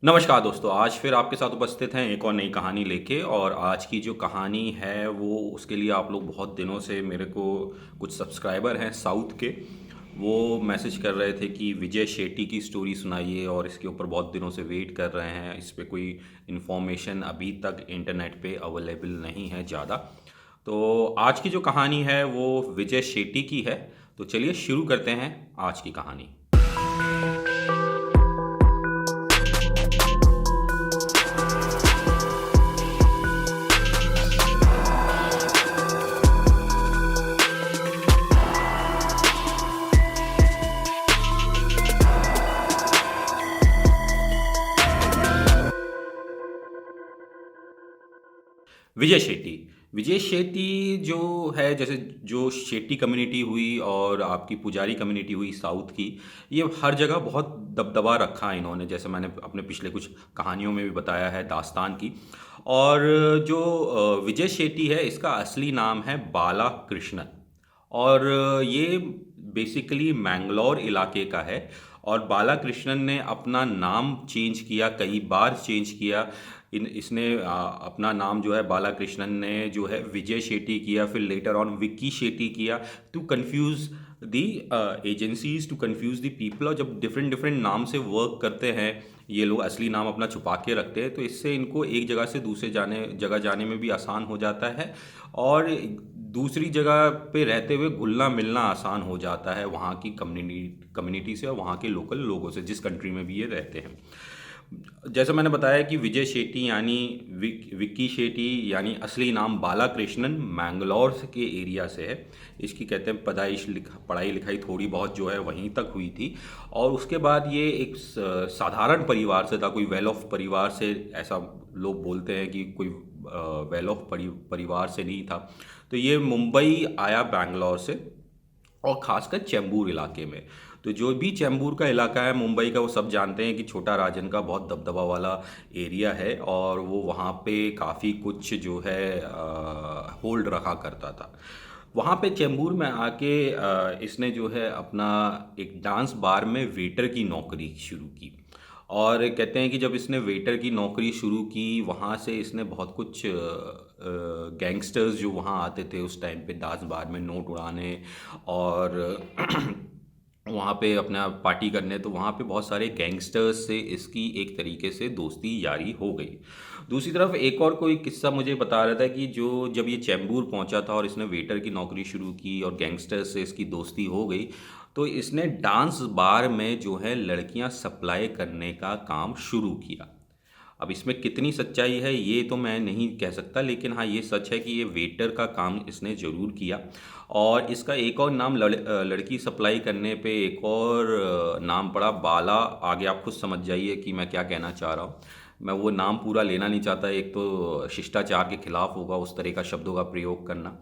नमस्कार दोस्तों, आज फिर आपके साथ उपस्थित हैं एक और नई कहानी लेके। और आज की जो कहानी है वो उसके लिए आप लोग बहुत दिनों से मेरे को कुछ सब्सक्राइबर हैं साउथ के, वो मैसेज कर रहे थे कि विजय शेट्टी की स्टोरी सुनाइए और इसके ऊपर बहुत दिनों से वेट कर रहे हैं। इस पे कोई इन्फॉर्मेशन अभी तक इंटरनेट पे अवेलेबल नहीं है ज़्यादा। तो आज की जो कहानी है वो विजय शेट्टी की है। तो चलिए शुरू करते हैं आज की कहानी। विजय शेट्टी। विजय शेट्टी जो है, जैसे जो शेट्टी कम्युनिटी हुई और आपकी पुजारी कम्युनिटी हुई साउथ की, ये हर जगह बहुत दबदबा रखा है इन्होंने, जैसे मैंने अपने पिछले कुछ कहानियों में भी बताया है दास्तान की। और जो विजय शेट्टी है, इसका असली नाम है बाला कृष्णन। और ये बेसिकली मैंगलोर इलाके का है। और बाला कृष्णन ने अपना नाम चेंज किया, कई बार चेंज किया। इसने अपना नाम जो है बाला कृष्णन ने जो है विजय शेट्टी किया, फिर लेटर ऑन विक्की शेट्टी किया, to confuse the agencies, to confuse the people. और जब डिफरेंट डिफरेंट नाम से वर्क करते हैं ये लोग, असली नाम अपना छुपा के रखते हैं, तो इससे इनको एक जगह से दूसरे जगह जाने में भी आसान हो जाता है। और दूसरी जगह पे रहते हुए घुलना मिलना आसान हो जाता है वहाँ की कम्युनिटी से और वहाँ के लोकल लोगों से, जिस कंट्री में भी ये रहते हैं। जैसे मैंने बताया कि विजय शेट्टी यानी विक्की शेट्टी यानी असली नाम बाला कृष्णन मैंगलोर के एरिया से है। इसकी कहते हैं पढ़ाई लिखाई थोड़ी बहुत जो है वहीं तक हुई थी। और उसके बाद ये एक साधारण परिवार से था, कोई वेल ऑफ परिवार से, ऐसा लोग बोलते हैं कि कोई वेल ऑफ परिवार से नहीं था। तो ये मुंबई आया बैंगलोर से, और ख़ासकर चेंबूर इलाके में। तो जो भी चेंबूर का इलाका है मुंबई का, वो सब जानते हैं कि छोटा राजन का बहुत दबदबा वाला एरिया है। और वो वहाँ पे काफ़ी कुछ जो है होल्ड रखा करता था। वहाँ पे चेंबूर में आके इसने जो है अपना एक डांस बार में वेटर की नौकरी शुरू की। और कहते हैं कि जब इसने वेटर की नौकरी शुरू की, वहाँ से इसने बहुत कुछ गैंगस्टर्स जो वहाँ आते थे उस टाइम पे डांस बार में नोट उड़ाने और वहाँ पे अपना पार्टी करने, तो वहाँ पे बहुत सारे गैंगस्टर्स से इसकी एक तरीके से दोस्ती यारी हो गई। दूसरी तरफ एक और कोई किस्सा मुझे बता रहा था कि जो जब ये चैम्बूर पहुँचा था और इसने वेटर की नौकरी शुरू की और गैंगस्टर्स से इसकी दोस्ती हो गई, तो इसने डांस बार में जो है लड़कियां सप्लाई करने का काम शुरू किया। अब इसमें कितनी सच्चाई है ये तो मैं नहीं कह सकता, लेकिन हाँ ये सच है कि ये वेटर का काम इसने ज़रूर किया। और इसका एक और नाम लड़की सप्लाई करने पे एक और नाम पड़ा बाला। आगे आप खुद समझ जाइए कि मैं क्या कहना चाह रहा हूँ। मैं वो नाम पूरा लेना नहीं चाहता, एक तो शिष्टाचार के खिलाफ होगा उस तरह का शब्दों का प्रयोग करना।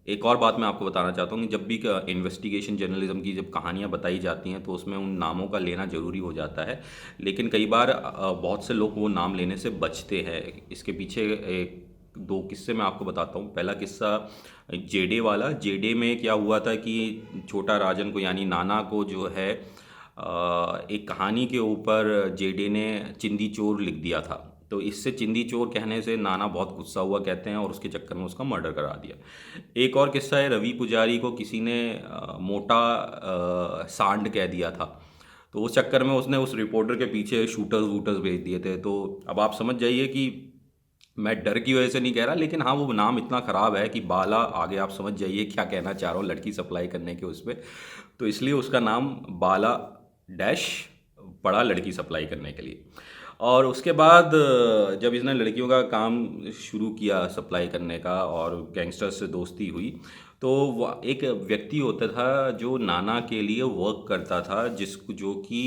एक और बात मैं आपको बताना चाहता हूँ कि जब भी इन्वेस्टिगेशन जर्नलिज्म की जब कहानियाँ बताई जाती हैं तो उसमें उन नामों का लेना ज़रूरी हो जाता है। लेकिन कई बार बहुत से लोग वो नाम लेने से बचते हैं। इसके पीछे एक दो किस्से मैं आपको बताता हूँ। पहला किस्सा जेडे वाला। जेडे में क्या हुआ था कि छोटा राजन को यानी नाना को जो है एक कहानी के ऊपर जेडे ने चिंदी चोर लिख दिया था। तो इससे चिंदी चोर कहने से नाना बहुत गुस्सा हुआ कहते हैं और उसके चक्कर में उसका मर्डर करा दिया। एक और किस्सा है, रवि पुजारी को किसी ने मोटा सांड कह दिया था, तो उस चक्कर में उसने उस रिपोर्टर के पीछे शूटर्स वूटर्स भेज दिए थे। तो अब आप समझ जाइए कि मैं डर की वजह से नहीं कह रहा, लेकिन हाँ वो नाम इतना ख़राब है कि बाला, आगे आप समझ जाइए क्या कहना चाह रहा हूँ लड़की सप्लाई करने के उस पर। तो इसलिए उसका नाम बाला डैश पड़ा लड़की सप्लाई करने के लिए। और उसके बाद जब इसने लड़कियों का काम शुरू किया सप्लाई करने का और गैंगस्टर्स से दोस्ती हुई, तो एक व्यक्ति होता था जो नाना के लिए वर्क करता था, जो कि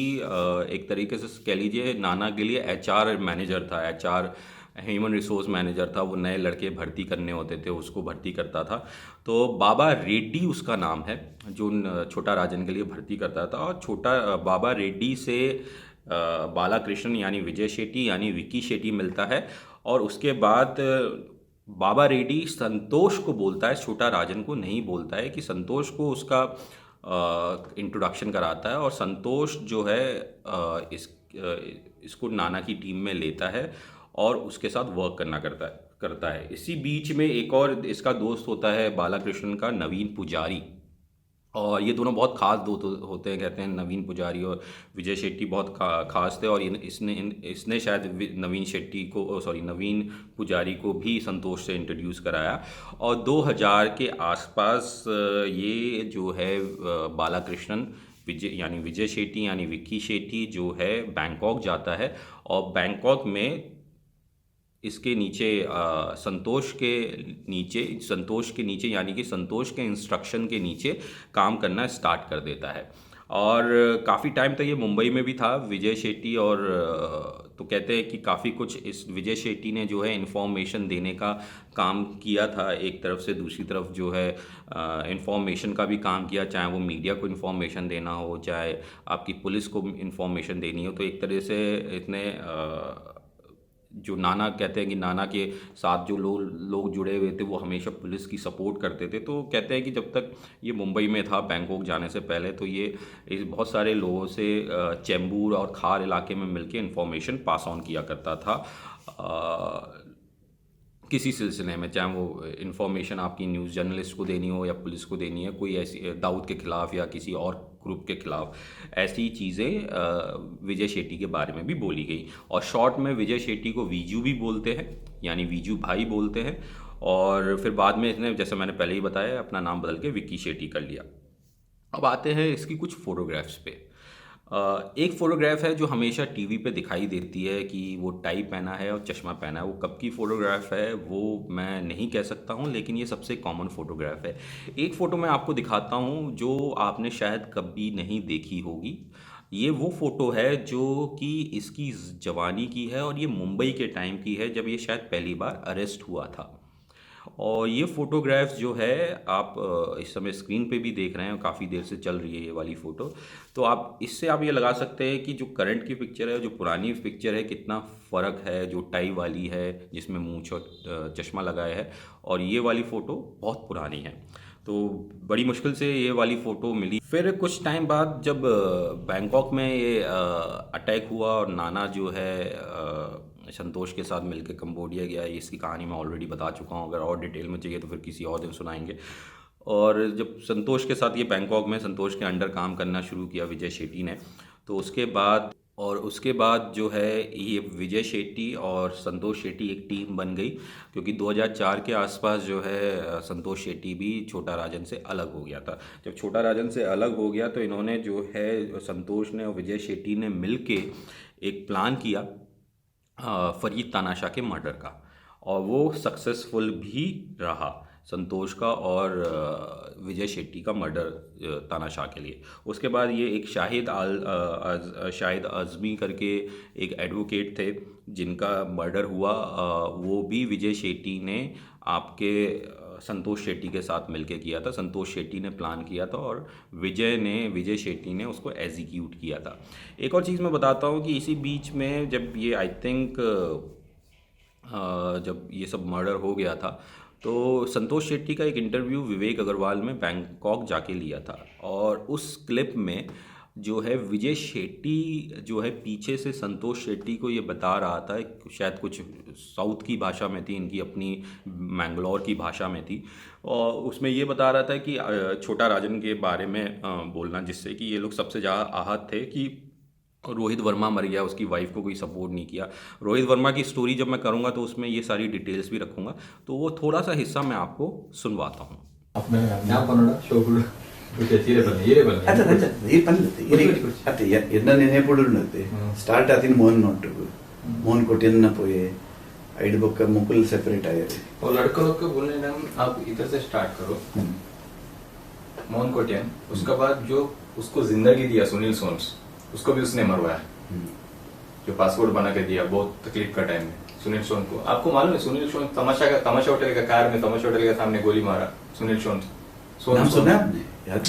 एक तरीके से कह लीजिए नाना के लिए एचआर मैनेजर था, एचआर ह्यूमन रिसोर्स मैनेजर था। वो नए लड़के भर्ती करने होते थे उसको भर्ती करता था। तो बाबा रेड्डी उसका नाम है, जो छोटा राजन के लिए भर्ती करता था। और छोटा बाबा रेड्डी से बालाकृष्णन यानी विजय शेट्टी यानी विक्की शेट्टी मिलता है। और उसके बाद बाबा रेड्डी संतोष को बोलता है, छोटा राजन को नहीं बोलता है, कि संतोष को उसका इंट्रोडक्शन कराता है। और संतोष जो है इसको नाना की टीम में लेता है और उसके साथ वर्क करता है। इसी बीच में एक और इसका दोस्त होता है बालाकृष्णन का, नवीन पुजारी। और ये दोनों बहुत खास दोस्त होते हैं, कहते हैं नवीन पुजारी और विजय शेट्टी बहुत खास थे। और इसने शायद नवीन शेट्टी को, सॉरी, नवीन पुजारी को भी संतोष से इंट्रोड्यूस कराया। और 2000 के आसपास ये जो है बालाकृष्णन विजय शेट्टी यानी विक्की शेट्टी जो है बैंकॉक जाता है। और बैंकॉक में इसके नीचे संतोष के नीचे यानी कि संतोष के इंस्ट्रक्शन के नीचे काम करना स्टार्ट कर देता है। और काफ़ी टाइम तक ये मुंबई में भी था विजय शेट्टी। और तो कहते हैं कि काफ़ी कुछ इस विजय शेट्टी ने जो है इन्फॉर्मेशन देने का काम किया था एक तरफ से, दूसरी तरफ जो है इन्फॉर्मेशन का भी काम किया, चाहे वो मीडिया को इन्फॉर्मेशन देना हो, चाहे आपकी पुलिस को इन्फॉर्मेशन देनी हो। तो एक तरह से इतने जो नाना कहते हैं कि नाना के साथ जो लोग जुड़े हुए थे वो हमेशा पुलिस की सपोर्ट करते थे। तो कहते हैं कि जब तक ये मुंबई में था बैंकॉक जाने से पहले, तो ये बहुत सारे लोगों से चेंबूर और खार इलाके में मिलके इन्फॉर्मेशन पास ऑन किया करता था किसी सिलसिले में, चाहे वो इन्फॉर्मेशन आपकी न्यूज़ जर्नलिस्ट को देनी हो या पुलिस को देनी है, कोई ऐसी दाऊद के ख़िलाफ़ या किसी और ग्रुप के ख़िलाफ़, ऐसी चीज़ें विजय शेट्टी के बारे में भी बोली गई। और शॉर्ट में विजय शेट्टी को वीजू भी बोलते हैं, यानी वीजू भाई बोलते हैं। और फिर बाद में इसने, जैसे मैंने पहले ही बताया, अपना नाम बदल के विक्की शेट्टी कर लिया। अब आते हैं इसकी कुछ फ़ोटोग्राफ्स पे। एक फ़ोटोग्राफ है जो हमेशा टीवी पे दिखाई देती है कि वो टाई पहना है और चश्मा पहना है। वो कब की फ़ोटोग्राफ है वो मैं नहीं कह सकता हूँ, लेकिन ये सबसे कॉमन फ़ोटोग्राफ है। एक फ़ोटो मैं आपको दिखाता हूँ जो आपने शायद कभी नहीं देखी होगी। ये वो फ़ोटो है जो कि इसकी जवानी की है और ये मुंबई के टाइम की है जब ये शायद पहली बार अरेस्ट हुआ था। और ये फ़ोटोग्राफ्स जो है आप इस समय स्क्रीन पे भी देख रहे हैं, काफ़ी देर से चल रही है ये वाली फ़ोटो। तो आप इससे आप ये लगा सकते हैं कि जो करंट की पिक्चर है, जो पुरानी पिक्चर है, कितना फ़र्क है। जो टाई वाली है जिसमें मूंछ और चश्मा लगाया है, और ये वाली फ़ोटो बहुत पुरानी है। तो बड़ी मुश्किल से ये वाली फ़ोटो मिली। फिर कुछ टाइम बाद जब बैंकॉक में ये अटैक हुआ और नाना जो है संतोष के साथ मिलकर कंबोडिया गया, इसकी कहानी मैं ऑलरेडी बता चुका हूँ। अगर और डिटेल में चाहिए तो फिर किसी और दिन सुनाएंगे। और जब संतोष के साथ ये बैंकॉक में संतोष के अंडर काम करना शुरू किया विजय शेट्टी ने, तो उसके बाद जो है ये विजय शेट्टी और संतोष शेट्टी एक टीम बन गई। क्योंकि 2004 के आसपास जो है संतोष शेट्टी भी छोटा राजन से अलग हो गया था। जब छोटा राजन से अलग हो गया तो इन्होंने जो है, संतोष ने और विजय शेट्टी ने मिलके एक प्लान किया फरीद तानाशाह के मर्डर का, और वो सक्सेसफुल भी रहा। संतोष का और विजय शेट्टी का मर्डर तानाशाह के लिए। उसके बाद ये एक शाहिद आज़मी करके एक एडवोकेट थे जिनका मर्डर हुआ, वो भी विजय शेट्टी ने आपके संतोष शेट्टी के साथ मिलके किया था। संतोष शेट्टी ने प्लान किया था और विजय शेट्टी ने उसको एग्जीक्यूट किया था। एक और चीज़ मैं बताता हूँ कि इसी बीच में जब ये आई थिंक जब ये सब मर्डर हो गया था, तो संतोष शेट्टी का एक इंटरव्यू विवेक अग्रवाल में बैंकॉक जाके लिया था। और उस क्लिप में जो है विजय शेट्टी जो है पीछे से संतोष शेट्टी को ये बता रहा था, शायद कुछ साउथ की भाषा में थी, इनकी अपनी मैंगलोर की भाषा में थी। और उसमें ये बता रहा था कि छोटा राजन के बारे में बोलना, जिससे कि ये लोग सबसे ज़्यादा आहत थे कि रोहित वर्मा मर गया, उसकी वाइफ को कोई सपोर्ट नहीं किया। रोहित वर्मा की स्टोरी जब मैं करूँगा तो उसमें ये सारी डिटेल्स भी रखूँगा, तो वो थोड़ा सा हिस्सा मैं आपको सुनवाता हूँ। स्टार्ट आती मोहन नोट मोहन कोटियन पोए आइड का मुकुल सेपरेट आए थे। और लड़कों को बोलने ना, आप इधर से स्टार्ट करो। मोहन कोटियन, उसके बाद जो उसको जिंदगी दिया सुनील सोन्स, उसको भी उसने मरवाया, जो पासपोर्ट बना के दिया बहुत तकलीफ का टाइम में सुनील सोन को। आपको मालूम है सुनील सोन तमाशा होटल का कार में तमाशा होटल के सामने गोली मारा सुनील सोन। नाम सुना आपने यार?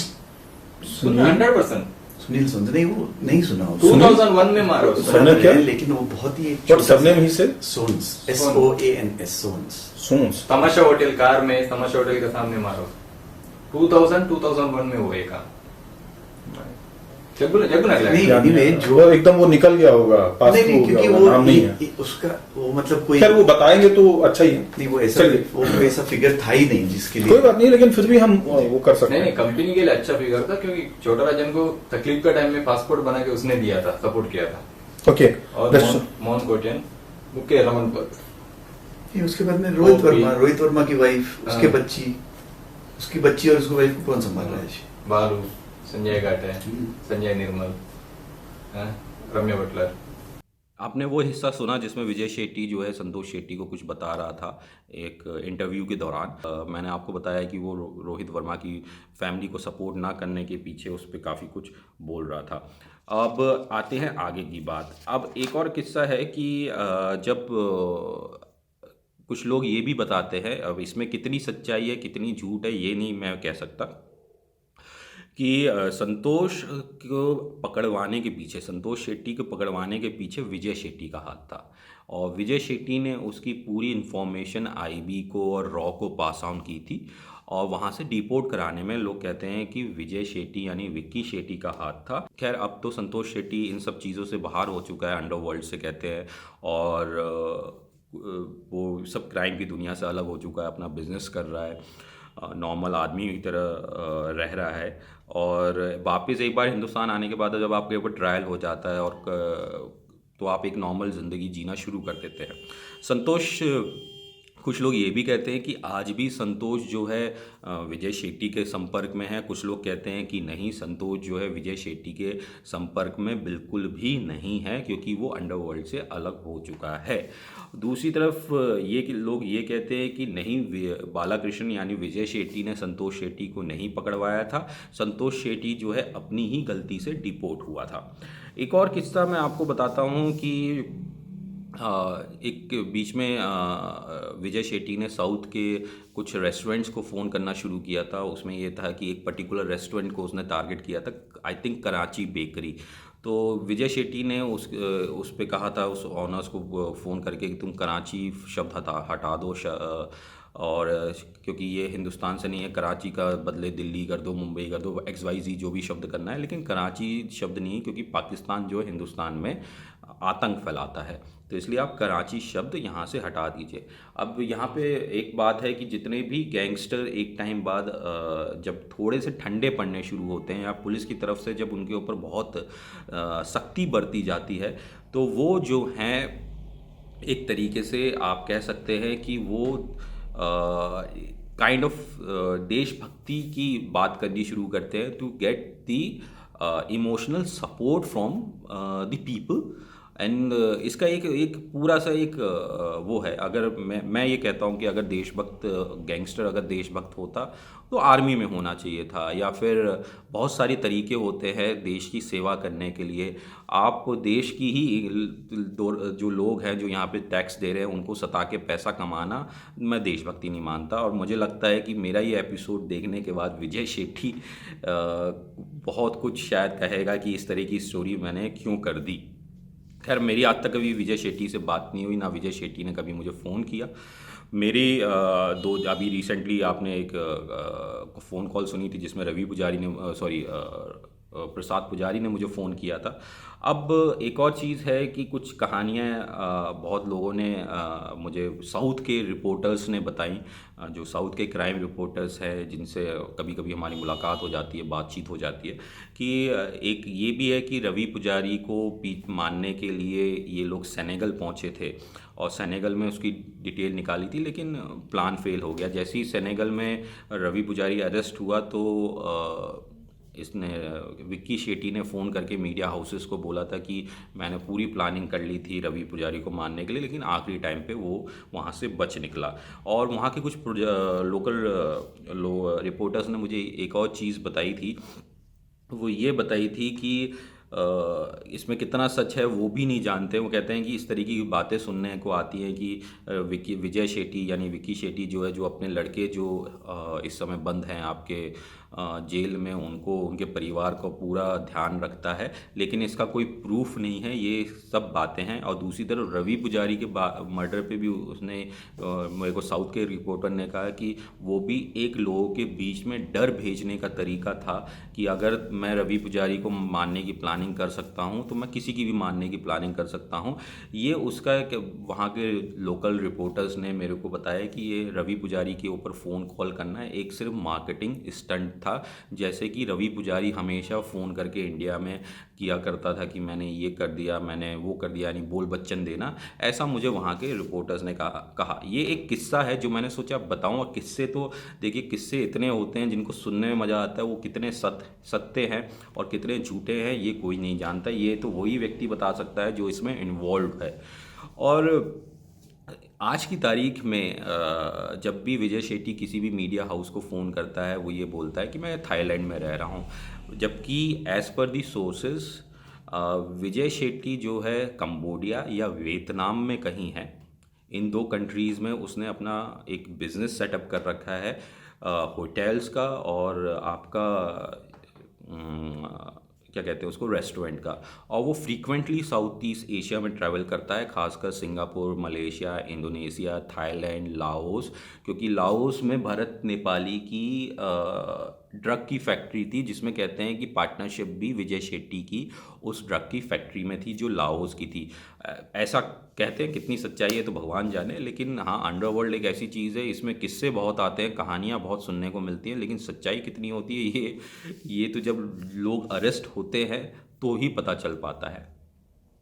100% सुनील सोन नहीं, वो नहीं सुना। 2001 में मारा सुना क्या, लेकिन वो बहुत ही सरनेम ही से सोन्स, SOANS सोन्स। तमाशा होटल कार में, तमाशा होटल के सामने मारो। 2001 में हुए का। जगू ना नहीं, लगा anyway, जो वो एकदम वो निकल गया होगा, पास नहीं हो नहीं, गया क्योंकि होगा, वो नाम नहीं है। उसका वो मतलब कोई खैर वो बताएंगे तो अच्छा ही है। नहीं, वो ऐसा चलिए। वो ऐसा फिगर था ही नहीं जिसके लिए कोई बात नहीं, लेकिन फिर भी हम वो कर सकते नहीं नहीं, हैं। कंपनी के लिए अच्छा फिगर था क्योंकि छोटा राजन को तकलीफ का टाइम में पासपोर्ट बना के उसने दिया था, सपोर्ट किया था। ओके, और let's- मोहन कोटियन मुख्य रमन पद। नहीं, उसके बाद में रोहित वो भी- वर्मा की वाइफ, उसकी बच्ची और उसकी वाइफ को कौन संभाल रहा है? बालू, संजय घाटे, हम्म। संजय निर्मल, हाँ, रम्या बटलर। आपने वो हिस्सा सुना जिसमें विजय शेट्टी जो है संतोष शेट्टी को कुछ बता रहा था एक इंटरव्यू के दौरान। मैंने आपको बताया कि वो रोहित वर्मा की फैमिली को सपोर्ट ना करने के पीछे उस पर काफ़ी कुछ बोल रहा था। अब आते हैं आगे की बात। अब एक और किस्सा है कि जब कुछ लोग ये भी बताते हैं, अब इसमें कितनी सच्चाई है कितनी झूठ है ये नहीं मैं कह सकता, कि संतोष को पकड़वाने के पीछे, संतोष शेट्टी को पकड़वाने के पीछे विजय शेट्टी का हाथ था। और विजय शेट्टी ने उसकी पूरी इन्फॉर्मेशन आईबी को और रॉ को पास ऑन की थी, और वहाँ से डिपोर्ट कराने में लोग कहते हैं कि विजय शेट्टी यानी विक्की शेट्टी का हाथ था। खैर अब तो संतोष शेट्टी इन सब चीज़ों से बाहर हो चुका है, अंडरवर्ल्ड से कहते हैं, और वो सब क्राइम की दुनिया से अलग हो चुका है, अपना बिजनेस कर रहा है, नॉर्मल आदमी की तरह रह रहा है। और वापस एक बार हिंदुस्तान आने के बाद जब आपके ऊपर ट्रायल हो जाता है और तो आप एक नॉर्मल ज़िंदगी जीना शुरू कर देते हैं। संतोष, कुछ लोग ये भी कहते हैं कि आज भी संतोष जो है विजय शेट्टी के संपर्क में है। कुछ लोग कहते हैं कि नहीं, संतोष जो है विजय शेट्टी के संपर्क में बिल्कुल भी नहीं है, क्योंकि वो अंडरवर्ल्ड से अलग हो चुका है। दूसरी तरफ ये कि लोग ये कहते हैं कि नहीं, बालाकृष्ण यानी विजय शेट्टी ने संतोष शेट्टी को नहीं पकड़वाया था, संतोष शेट्टी जो है अपनी ही गलती से डिपोर्ट हुआ था। एक और किस्सा मैं आपको बताता हूँ कि एक बीच में विजय शेट्टी ने साउथ के कुछ रेस्टोरेंट्स को फ़ोन करना शुरू किया था। उसमें ये था कि एक पर्टिकुलर रेस्टोरेंट को उसने टारगेट किया था, आई थिंक कराची बेकरी। तो विजय शेट्टी ने उस पे कहा था, उस ऑनर्स को फ़ोन करके, कि तुम कराची शब्द हटा दो, और क्योंकि ये हिंदुस्तान से नहीं है, कराची का बदले दिल्ली कर दो, मुंबई कर दो, XYZ जो भी शब्द करना है, लेकिन कराची शब्द नहीं, क्योंकि पाकिस्तान जो है हिंदुस्तान में आतंक फैलाता है, तो इसलिए आप कराची शब्द यहाँ से हटा दीजिए। अब यहाँ पे एक बात है कि जितने भी गैंगस्टर एक टाइम बाद जब थोड़े से ठंडे पड़ने शुरू होते हैं, या पुलिस की तरफ से जब उनके ऊपर बहुत सख्ती बरती जाती है, तो वो जो हैं एक तरीके से आप कह सकते हैं कि वो काइंड ऑफ देशभक्ति की बात करनी शुरू करते हैं, to get the emotional support from the people. And इसका एक पूरा सा एक वो है। अगर मैं ये कहता हूँ कि अगर देशभक्त गैंगस्टर अगर देशभक्त होता तो आर्मी में होना चाहिए था, या फिर बहुत सारे तरीके होते हैं देश की सेवा करने के लिए। आप देश की ही जो लोग हैं जो यहाँ पे टैक्स दे रहे हैं उनको सता के पैसा कमाना मैं देशभक्ति नहीं मानता। और मुझे लगता है कि मेरा ये एपिसोड देखने के बाद विजय शेट्टी बहुत कुछ शायद कहेगा कि इस तरह की स्टोरी मैंने क्यों कर दी। खैर मेरी आज तक कभी विजय शेट्टी से बात नहीं हुई, ना विजय शेट्टी ने कभी मुझे फ़ोन किया। मेरी अभी रिसेंटली आपने एक फ़ोन कॉल सुनी थी जिसमें रवि पुजारी ने प्रसाद पुजारी ने मुझे फ़ोन किया था। अब एक और चीज़ है कि कुछ कहानियाँ बहुत लोगों ने मुझे साउथ के रिपोर्टर्स ने बताई, जो साउथ के क्राइम रिपोर्टर्स हैं जिनसे कभी कभी हमारी मुलाकात हो जाती है, बातचीत हो जाती है, कि एक ये भी है कि रवि पुजारी को मारने के लिए ये लोग सेनेगल पहुँचे थे, और सेनेगल में उसकी डिटेल निकाली थी, लेकिन प्लान फेल हो गया। जैसे ही सेनेगल में रवि पुजारी अरेस्ट हुआ तो इसने विक्की शेट्टी ने फ़ोन करके मीडिया हाउसेस को बोला था कि मैंने पूरी प्लानिंग कर ली थी रवि पुजारी को मारने के लिए, लेकिन आखिरी टाइम पे वो वहाँ से बच निकला। और वहाँ के कुछ लोकल रिपोर्टर्स ने मुझे एक और चीज़ बताई थी, वो ये बताई थी कि इसमें कितना सच है वो भी नहीं जानते। वो कहते हैं कि इस तरीके की बातें सुनने को आती हैं कि विजय शेट्टी यानी विक्की शेट्टी जो है, जो अपने लड़के जो इस समय बंद हैं आपके जेल में उनको, उनके परिवार को पूरा ध्यान रखता है, लेकिन इसका कोई प्रूफ नहीं है, ये सब बातें हैं। और दूसरी तरफ रवि पुजारी के मर्डर पे भी उसने मेरे को साउथ के रिपोर्टर ने कहा कि वो भी एक लोगों के बीच में डर भेजने का तरीका था कि अगर मैं रवि पुजारी को मारने की प्लानिंग कर सकता हूँ तो मैं किसी की भी मारने की प्लानिंग कर सकता हूँ। ये उसका वहाँ के लोकल रिपोर्टर्स ने मेरे को बताया कि ये रवि पुजारी के ऊपर फ़ोन कॉल करना एक सिर्फ मार्केटिंग स्टंट था। जैसे कि रवि पुजारी हमेशा फ़ोन करके इंडिया में किया करता था कि मैंने ये कर दिया, मैंने वो कर दिया, यानी बोल बच्चन देना, ऐसा मुझे वहाँ के रिपोर्टर्स ने कहा। ये एक किस्सा है जो मैंने सोचा बताऊँ। और किस्से तो देखिए, किस्से इतने होते हैं जिनको सुनने में मज़ा आता है, वो कितने सत्य हैं और कितने झूठे हैं ये कोई नहीं जानता। ये तो वही व्यक्ति बता सकता है जो इसमें इन्वॉल्व है। और आज की तारीख में जब भी विजय शेट्टी किसी भी मीडिया हाउस को फ़ोन करता है वो ये बोलता है कि मैं थाईलैंड में रह रहा हूँ, जबकि एज़ पर दी सोर्सेस विजय शेट्टी जो है कंबोडिया या वियतनाम में कहीं है। इन दो कंट्रीज़ में उसने अपना एक बिज़नेस सेटअप कर रखा है होटल्स का और आपका क्या कहते हैं उसको, रेस्टोरेंट का। और वो फ्रीक्वेंटली साउथ ईस्ट एशिया में ट्रैवल करता है, खासकर Singapore, Malaysia, Indonesia, Thailand, Laos, क्योंकि लाओस में भरत नेपाली की ड्रग की फैक्ट्री थी, जिसमें कहते हैं कि पार्टनरशिप भी विजय शेट्टी की उस ड्रग की फैक्ट्री में थी जो लाओस की थी। ऐसा कहते हैं, कितनी सच्चाई है तो भगवान जाने, लेकिन हाँ, अंडरवर्ल्ड एक ऐसी चीज़ है, इसमें किस्से बहुत आते हैं, कहानियाँ बहुत सुनने को मिलती हैं, लेकिन सच्चाई कितनी होती है ये तो जब लोग अरेस्ट होते हैं तो ही पता चल पाता है।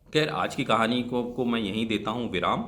खैर, आज की कहानी को मैं यहीं देता हूँ विराम।